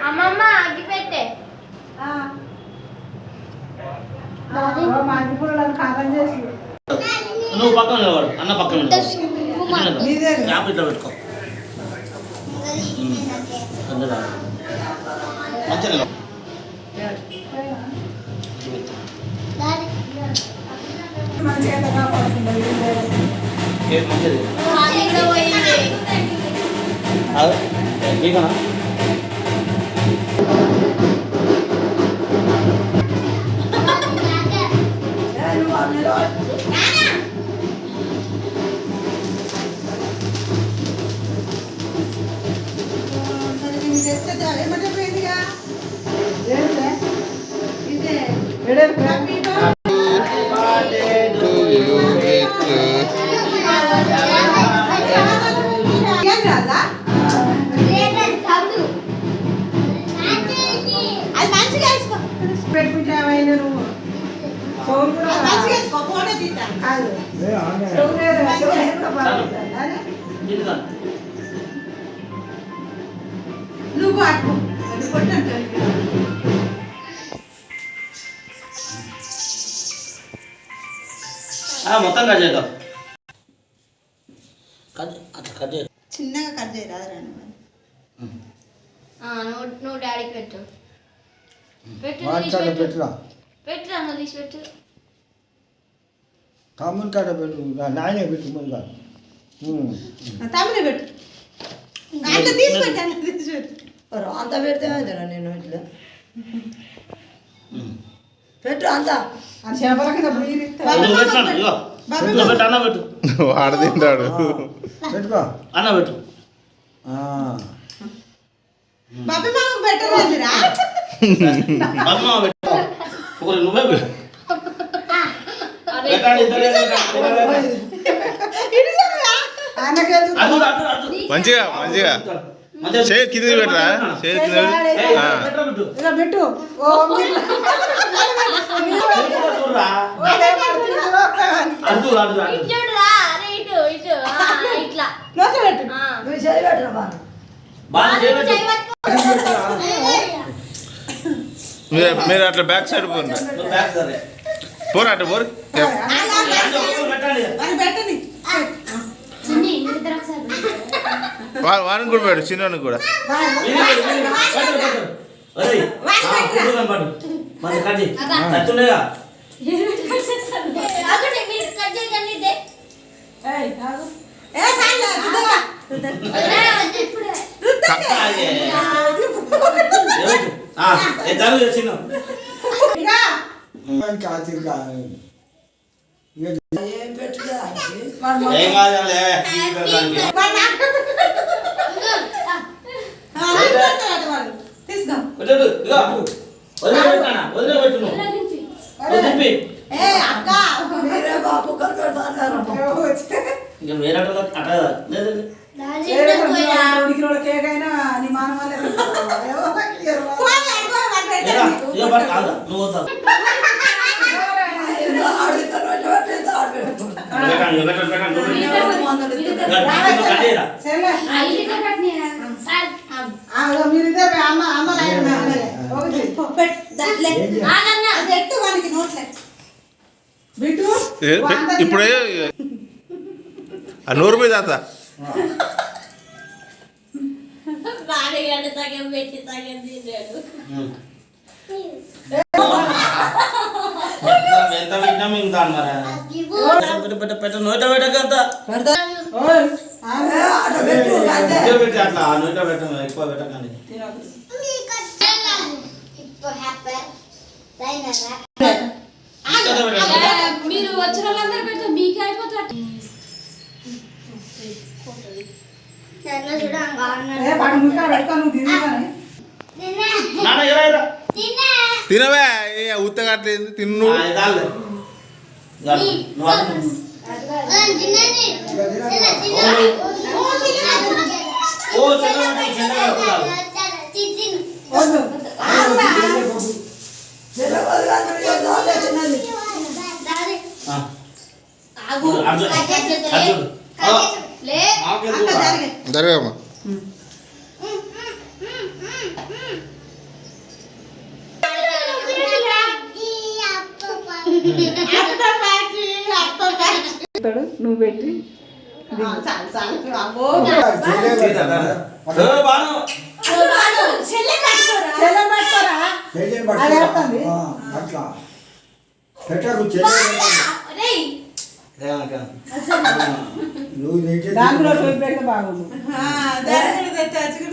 అమ్మమ్మ అగ్గి పెట్టే నువ్వు పక్కన నిలబడు అన్న పక్కన పెట్టుకో మంచిగా మంచిది మీకనా నువ్వు అటు మొత్తం కట్ చేద్దాం చిన్నగా కట్ చేయరాదు నువ్వు డాడీకి పెట్టు పెట్టురా నువ్వు తీసి పెట్టు తమ్ముని కాడ పెట్టు నాయనే పెట్టు ముందుగా తమ్మునే పెట్టు అంత తీసిపెట్టు అంత పెడితే నేను ఇట్లా పెట్టు అంత చేపల కింద అన్న పెట్టు వాడు తింటాడు పెట్టుకో అన్న పెట్టు బాబీ మామకు పెట్టలేదురా నువ్వే పెట్టు మంచిగా మంచిగా చేతి కింద పెట్టరా చేతి కింద పెట్టు మీరు అట్లా బ్యాక్ సైడ్ పోరు పోరు అట్లా పోరు వాడిని కూడా పెట్టు చిన్న కూడా ఇప్పుడే నూరు మీద తాత ఎంత పెట్టినా మేము దాని మరి పెట్ట నోట పెట్టకంత పెట్టి అట్లా నోట పెట్టం ఎక్కువ పెట్టకండి మీరు వచ్చిన వాళ్ళందరూ పెడతాం మీకే అయిపోతారు తినవే ఉత్తగా అట్లేదు తిన్ను అర్జున్ లే అక్క జరిగే జరగమ్మా నువ్వు పెట్టి చాలు చాలు అబ్బో బాను చెల్లె పట్టుకోరా అది వేస్తుంది అట్లా పెట్టకు చెల్లె నువ్వు నీకే దాంట్లో పెడితే బాగుంది దాని కూడా తెచ్చి